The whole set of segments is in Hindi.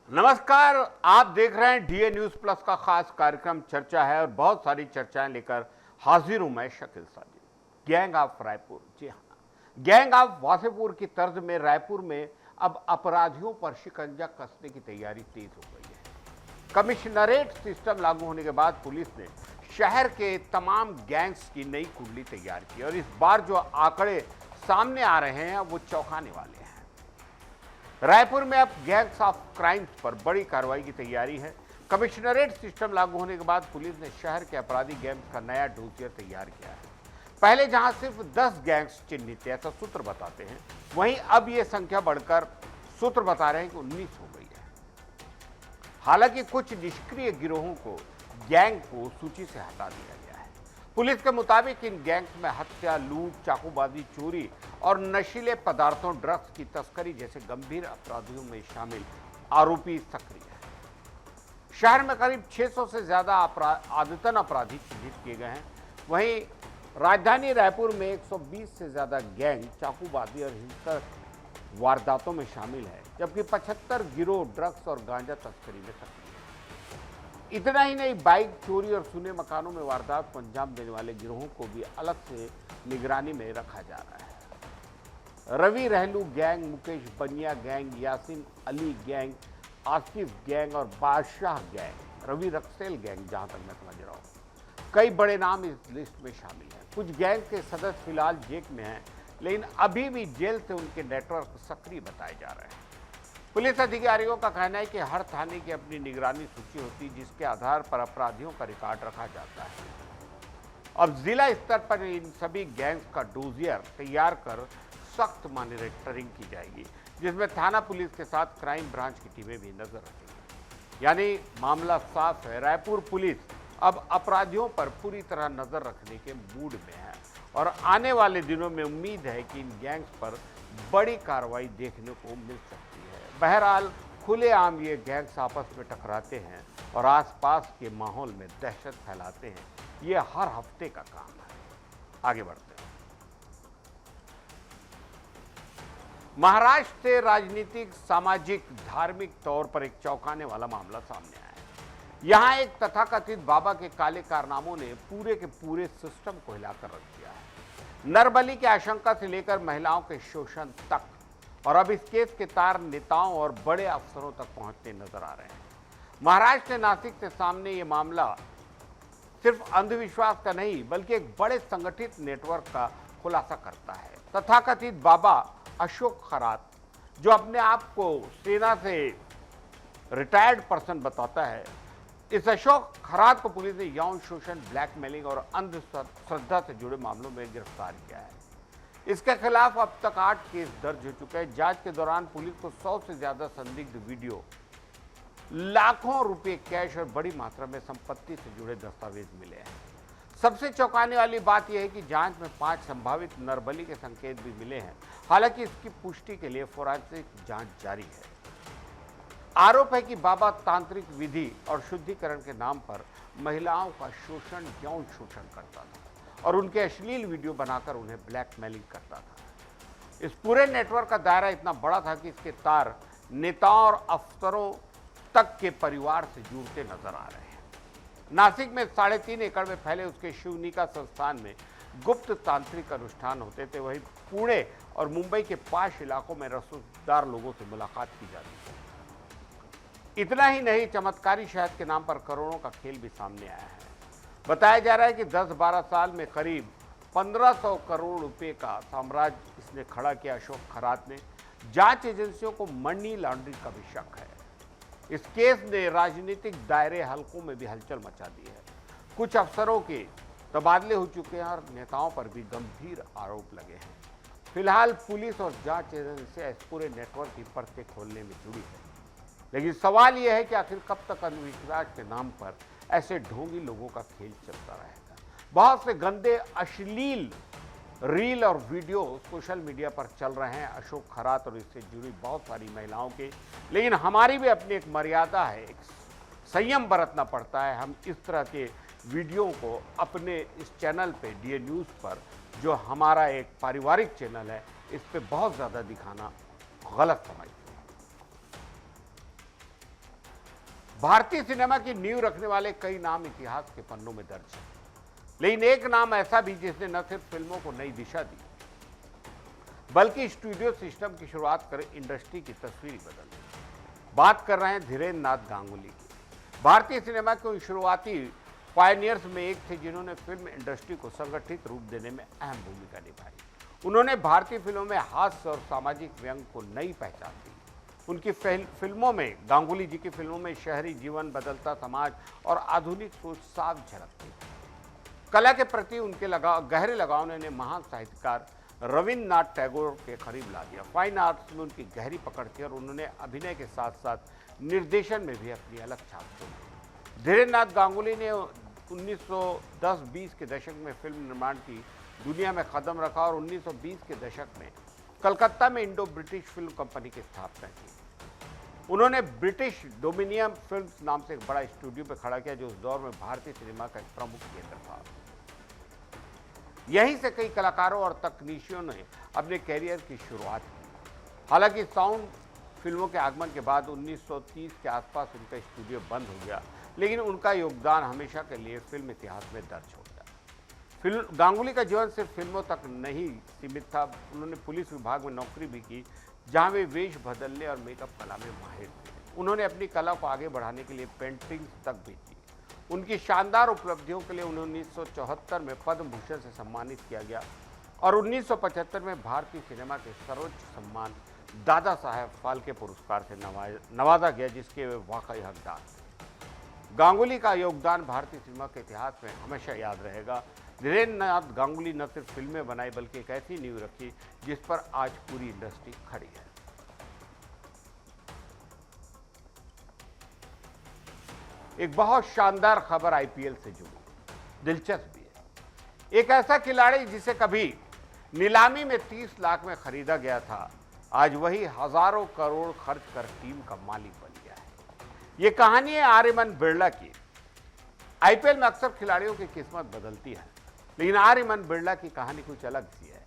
नमस्कार, आप देख रहे हैं डीए न्यूज प्लस का खास कार्यक्रम चर्चा है और बहुत सारी चर्चाएं लेकर हाजिर हूं मैं शकील साजिद। गैंग ऑफ रायपुर, जी हाँ, गैंग ऑफ वासेपुर की तर्ज में रायपुर में अब अपराधियों पर शिकंजा कसने की तैयारी तेज हो गई है। कमिश्नरेट सिस्टम लागू होने के बाद पुलिस ने शहर के तमाम गैंग्स की नई कुंडली तैयार की और इस बार जो आंकड़े सामने आ रहे हैं वो चौंकाने वाले हैं। रायपुर में अब गैंग्स ऑफ क्राइम्स पर बड़ी कार्रवाई की तैयारी है। कमिश्नरेट सिस्टम लागू होने के बाद पुलिस ने शहर के अपराधी गैंग्स का नया डोसियर तैयार किया है। पहले जहां सिर्फ 10 गैंग्स चिन्हित थे, ऐसा सूत्र बताते हैं, वहीं अब यह संख्या बढ़कर सूत्र बता रहे हैं कि 19 हो गई है। हालांकि कुछ निष्क्रिय गिरोहों को गैंग को सूची से हटा दिया गया है। पुलिस के मुताबिक इन गैंग्स में हत्या, लूट, चाकूबाजी, चोरी और नशीले पदार्थों, ड्रग्स की तस्करी जैसे गंभीर अपराधियों में शामिल आरोपी सक्रिय है। शहर में करीब 600 से ज्यादा आदतन अपराधी चिन्हित किए गए हैं। वहीं राजधानी रायपुर में 120 से ज्यादा गैंग चाकूबाजी और हिंसक वारदातों में शामिल है, जबकि 75 गिरोह ड्रग्स और गांजा तस्करी में सक्रिय है। इतना ही नहीं, बाइक चोरी और सुने मकानों में वारदात को अंजाम देने वाले गिरोहों को भी अलग से निगरानी में रखा जा रहा है। रवि रहलू गैंग, मुकेश बनिया gang, Yasin Ali gang, Asif gang और बादशाह गैंग, रवि रक्सेल गैंग, जहां तक मैं समझ रहा हूं, कई बड़े नाम इस लिस्ट में शामिल हैं। कुछ गैंग के सदस्य फिलहाल जेल में हैं, लेकिन अभी भी जेल से उनके नेटवर्क सक्रिय बताए जा रहे हैं। पुलिस अधिकारियों का कहना है कि हर थाने की अपनी निगरानी सूची होती है, जिसके आधार पर अपराधियों का रिकॉर्ड रखा जाता है। अब जिला स्तर पर इन सभी गैंग्स का डोजियर तैयार कर सख्त मॉनिटरिंग की जाएगी, जिसमें थाना पुलिस के साथ क्राइम ब्रांच की टीमें भी नजर रखेंगी। यानी मामला साफ है, रायपुर पुलिस अब अपराधियों पर पूरी तरह नजर रखने के मूड में है और आने वाले दिनों में उम्मीद है कि इन गैंग्स पर बड़ी कार्रवाई देखने को मिल सकती है। बहरहाल खुलेआम ये गैंग्स आपस में टकराते हैं और आसपास के माहौल में दहशत फैलाते हैं। ये हर हफ्ते का काम है। आगे बढ़ते हैं। महाराष्ट्र से राजनीतिक, सामाजिक, धार्मिक तौर पर एक चौंकाने वाला मामला सामने आया है। यहां एक तथाकथित बाबा के काले कारनामों ने पूरे के पूरे सिस्टम को हिलाकर रख दिया है। नरबली की आशंका से लेकर महिलाओं के शोषण तक, और अब इस केस के तार नेताओं और बड़े अफसरों तक पहुंचते नजर आ रहे हैं। महाराष्ट्र के नासिक से सामने ये मामला सिर्फ अंधविश्वास का नहीं, बल्कि एक बड़े संगठित नेटवर्क का खुलासा करता है। तथाकथित बाबा अशोक खरात, जो अपने आप को सेना से रिटायर्ड पर्सन बताता है, इस अशोक खरात को पुलिस ने यौन शोषण, ब्लैकमेलिंग और अंधश्रद्धा से जुड़े मामलों में गिरफ्तार किया है। इसके खिलाफ अब तक 8 केस दर्ज हो चुके हैं। जांच के दौरान पुलिस को 100 से ज्यादा संदिग्ध वीडियो, लाखों रुपए कैश और बड़ी मात्रा में संपत्ति से जुड़े दस्तावेज मिले हैं। सबसे चौंकाने वाली बात यह है कि जांच में 5 संभावित नरबली के संकेत भी मिले हैं। हालांकि इसकी पुष्टि के लिए फोरेंसिक जांच जारी है। आरोप है कि बाबा तांत्रिक विधि और शुद्धिकरण के नाम पर महिलाओं का शोषण, यौन शोषण करता था और उनके अश्लील वीडियो बनाकर उन्हें ब्लैकमेलिंग करता था। इस पूरे नेटवर्क का दायरा इतना बड़ा था कि इसके तार नेताओं और अफसरों तक के परिवार से जुड़ते नजर आ रहे हैं। नासिक में 3.5 एकड़ में फैले उसके शिवनिका संस्थान में गुप्त तांत्रिक अनुष्ठान होते थे। वहीं पुणे और मुंबई के पाश इलाकों में रसूखदार लोगों से मुलाकात की जाती थी। इतना ही नहीं, चमत्कारी शहद के नाम पर करोड़ों का खेल भी सामने आया है। बताया जा रहा है कि 10-12 साल में करीब 1500 करोड़ रुपए का साम्राज्य इसने खड़ा किया। अशोक खरात ने जांच एजेंसियों को मनी लॉन्ड्रिंग का भी शक है। इस केस ने राजनीतिक दायरे हलकों में भी हलचल मचा दी है। कुछ अफसरों के तबादले हो चुके हैं और नेताओं पर भी गंभीर आरोप लगे हैं। फिलहाल पुलिस और जांच एजेंसियां इस पूरे नेटवर्क की परतें खोलने में जुड़ी है, लेकिन सवाल यह है कि आखिर कब तक अंधविश्वास के नाम पर ऐसे ढोंगी लोगों का खेल चलता रहेगा। बहुत से गंदे अश्लील रील और वीडियो सोशल मीडिया पर चल रहे हैं अशोक खरात और इससे जुड़ी बहुत सारी महिलाओं के, लेकिन हमारी भी अपनी एक मर्यादा है, एक संयम बरतना पड़ता है। हम इस तरह के वीडियो को अपने इस चैनल पे, डीए न्यूज़ पर, जो हमारा एक पारिवारिक चैनल है, इस पे बहुत ज़्यादा दिखाना गलत समझते हैं। भारतीय सिनेमा की नींव रखने वाले कई नाम इतिहास के पन्नों में दर्ज हैं, लेकिन एक नाम ऐसा भी जिसने न सिर्फ फिल्मों को नई दिशा दी, बल्कि स्टूडियो सिस्टम की शुरुआत कर इंडस्ट्री की तस्वीर बदल दी। बात कर रहे हैं धीरेन्द्र नाथ गांगुली की। भारतीय सिनेमा के उन शुरुआती पायनियर्स में एक थे जिन्होंने फिल्म इंडस्ट्री को संगठित रूप देने में अहम भूमिका निभाई। उन्होंने भारतीय फिल्मों में हास्य और सामाजिक व्यंग को नई पहचान दी। उनकी फिल्मों में, गांगुली जी की फिल्मों में शहरी जीवन, बदलता समाज और आधुनिक सोच साफ झलकती थी। कला के प्रति उनके गहरे लगाव ने उन्हें महान साहित्यकार रविन्द्रनाथ टैगोर के करीब ला दिया। फाइन आर्ट्स में उनकी गहरी पकड़ थी और उन्होंने अभिनय के साथ साथ निर्देशन में भी अपनी अलग छाप छोड़ी। धीरेन्द्र नाथ गांगुली ने 1910-20 के दशक में फिल्म निर्माण की दुनिया में कदम रखा और 1920 के दशक में कलकत्ता में इंडो ब्रिटिश फिल्म कंपनी की स्थापना की। उन्होंने ब्रिटिश डोमिनियन फिल्म्स नाम से एक बड़ा स्टूडियो पर खड़ा किया, जो उस दौर में भारतीय सिनेमा का एक प्रमुख केंद्र था। यहीं से कई कलाकारों और तकनीशियों ने अपने कैरियर की शुरुआत की। हालांकि साउंड फिल्मों के आगमन के बाद 1930 के आसपास उनका स्टूडियो बंद हो गया, लेकिन उनका योगदान हमेशा के लिए फिल्म इतिहास में दर्ज हो गया। गांगुली का जीवन सिर्फ फिल्मों तक नहीं सीमित था। उन्होंने पुलिस विभाग में नौकरी भी की, जहां वे वेश बदलने और मेकअप कला में माहिर थे। उन्होंने अपनी कला को आगे बढ़ाने के लिए पेंटिंग्स तक भी की। उनकी शानदार उपलब्धियों के लिए उन्हें 1974 में पद्म भूषण से सम्मानित किया गया और 1975 में भारतीय सिनेमा के सर्वोच्च सम्मान दादा साहेब फाल्के पुरस्कार से नवाजा गया, जिसके वे वाकई हकदार थे। गांगुली का योगदान भारतीय सिनेमा के इतिहास में हमेशा याद रहेगा। धीरेन्द्र नाथ गांगुली न सिर्फ फिल्में बनाई, बल्कि एक ऐसी नींव रखी जिस पर आज पूरी इंडस्ट्री खड़ी है। एक बहुत शानदार खबर आईपीएल से जुड़ी, दिलचस्प भी है। एक ऐसा खिलाड़ी जिसे कभी नीलामी में 30 लाख में खरीदा गया था, आज वही हजारों करोड़ खर्च कर टीम का मालिक बन गया है। यह कहानी है आर्यमन बिरला की। आईपीएल में अक्सर खिलाड़ियों की किस्मत बदलती है, लेकिन आर्यमन बिरला की कहानी कुछ अलग सी है।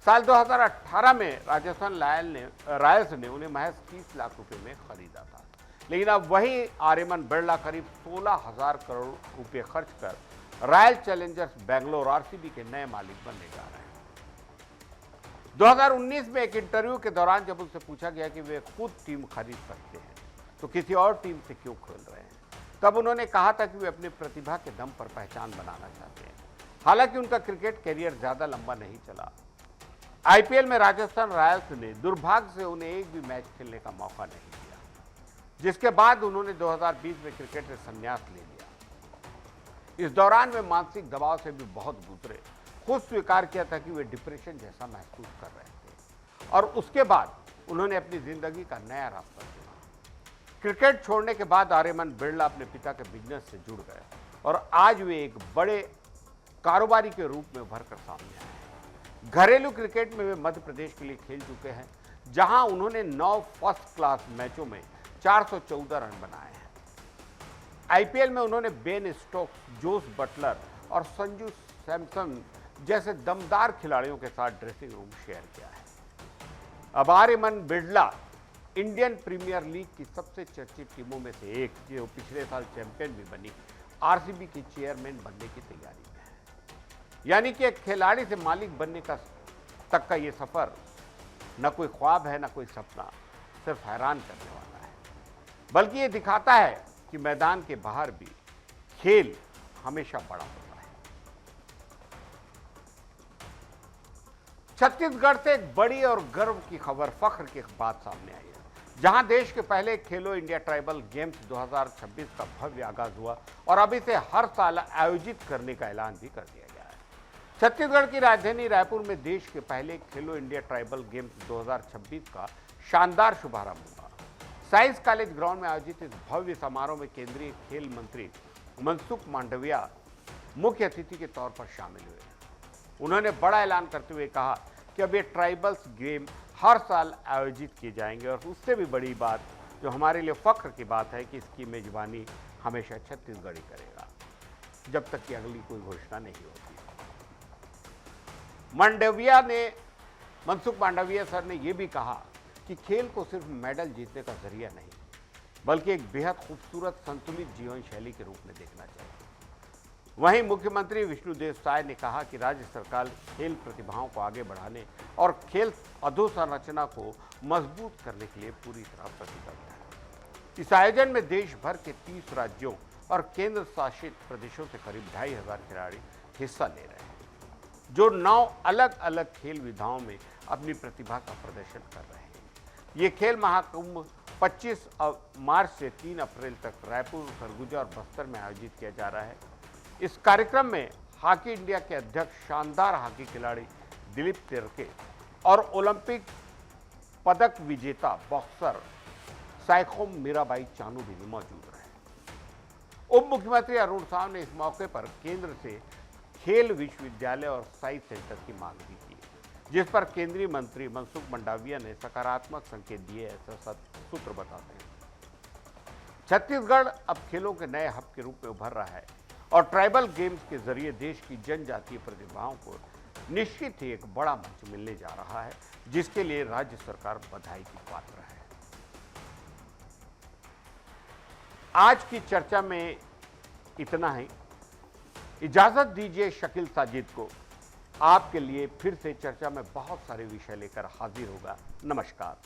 साल 2018 में राजस्थान रॉयल्स ने उन्हें महज 30 लाख रुपए में खरीदा था, लेकिन अब वही आर्यमन बिरला करीब 16,000 करोड़ रुपए खर्च कर रॉयल चैलेंजर्स बेंगलोर आरसीबी के नए मालिक बनने जा रहे हैं। 2019 में एक इंटरव्यू के दौरान जब उनसे पूछा गया कि वे खुद टीम खरीद सकते हैं तो किसी और टीम से क्यों खेल रहे हैं, तब उन्होंने कहा था कि वे अपनी प्रतिभा के दम पर पहचान बनाना चाहते हैं। हालांकि उनका क्रिकेट करियर ज्यादा लंबा नहीं चला। आईपीएल में राजस्थान रॉयल्स ने दुर्भाग्य से उन्हें एक भी मैच खेलने का मौका नहीं दिया, जिसके बाद उन्होंने 2020 में क्रिकेट से संन्यास ले लिया। इस दौरान वे मानसिक दबाव से भी बहुत गुजरे। खुद स्वीकार किया था कि वे डिप्रेशन जैसा महसूस कर रहे थे और उसके बाद उन्होंने अपनी जिंदगी का नया रास्ता चुना। क्रिकेट छोड़ने के बाद आर्यमन बिरला अपने पिता के बिजनेस से जुड़ गए और आज वे एक बड़े कारोबारी के रूप में उभर कर सामने आए हैं। घरेलू क्रिकेट में वे मध्य प्रदेश के लिए खेल चुके हैं, जहां उन्होंने 9 फर्स्ट क्लास मैचों में 414 रन बनाए हैं। आईपीएल में उन्होंने बेन स्टोक्स, जोस बटलर और संजू सैमसन जैसे दमदार खिलाड़ियों के साथ ड्रेसिंग रूम शेयर किया है। अब Aryaman Birla Indian Premier League की सबसे चर्चित टीमों में से एक, जो पिछले साल चैंपियन भी बनी, आरसीबी की चेयरमैन बनने की तैयारी में है। यानी कि एक खिलाड़ी से मालिक बनने तक का ये सफर न कोई ख्वाब है, न कोई सपना, सिर्फ हैरान करने वाला है। बल्कि ये दिखाता है कि मैदान के बाहर भी खेल हमेशा बड़ा होता है। छत्तीसगढ़ से एक बड़ी और गर्व की खबर, फख्र की बात सामने आई है, जहां देश के पहले खेलो इंडिया ट्राइबल गेम्स 2026 का भव्य आगाज हुआ और अब इसे हर साल आयोजित करने का ऐलान भी कर दिया गया है। छत्तीसगढ़ की राजधानी रायपुर में देश के पहले खेलो इंडिया ट्राइबल गेम्स 2026 का शानदार शुभारंभ हुआ। साइंस कॉलेज ग्राउंड में आयोजित इस भव्य समारोह में केंद्रीय खेल मंत्री मनसुख मांडविया मुख्य अतिथि के तौर पर शामिल हुए। उन्होंने बड़ा ऐलान करते हुए कहा कि अब ये ट्राइबल्स गेम हर साल आयोजित किए जाएंगे और उससे भी बड़ी बात जो हमारे लिए फख्र की बात है कि इसकी मेजबानी हमेशा छत्तीसगढ़ ही करेगा, जब तक कि अगली कोई घोषणा नहीं होती। मनसुख मांडविया सर ने यह भी कहा कि खेल को सिर्फ मेडल जीतने का जरिया नहीं, बल्कि एक बेहद खूबसूरत संतुलित जीवन शैली के रूप में देखना चाहिए। वहीं मुख्यमंत्री विष्णुदेव साय ने कहा कि राज्य सरकार खेल प्रतिभाओं को आगे बढ़ाने और खेल अधोसंरचना को मजबूत करने के लिए पूरी तरह प्रतिबद्ध है। इस आयोजन में देश भर के 30 राज्यों और केंद्र शासित प्रदेशों से करीब 2500 खिलाड़ी हिस्सा ले रहे हैं, जो 9 अलग अलग खेल विधाओं में अपनी प्रतिभा का प्रदर्शन कर रहे हैं। ये खेल महाकुंभ 25 मार्च से 3 अप्रैल तक रायपुर, सरगुजा और बस्तर में आयोजित किया जा रहा है। इस कार्यक्रम में हॉकी इंडिया के अध्यक्ष, शानदार हॉकी खिलाड़ी दिलीप तिर्के और ओलंपिक पदक विजेता बॉक्सर साइखोम मीराबाई चानू भी मौजूद रहे। उप मुख्यमंत्री अरुण साव ने इस मौके पर केंद्र से खेल विश्वविद्यालय और साइंस सेंटर की मांग भी की, जिस पर केंद्रीय मंत्री मनसुख मंडाविया ने सकारात्मक संकेत दिए, ऐसा सूत्र बताते हैं। छत्तीसगढ़ अब खेलों के नए हब के रूप में उभर रहा है और ट्राइबल गेम्स के जरिए देश की जनजातीय प्रतिभाओं को निश्चित ही एक बड़ा मंच मिलने जा रहा है, जिसके लिए राज्य सरकार बधाई की पात्र है। आज की चर्चा में इतना ही। इजाजत दीजिए शकील साजिद को। आपके लिए फिर से चर्चा में बहुत सारे विषय लेकर हाजिर होगा। नमस्कार।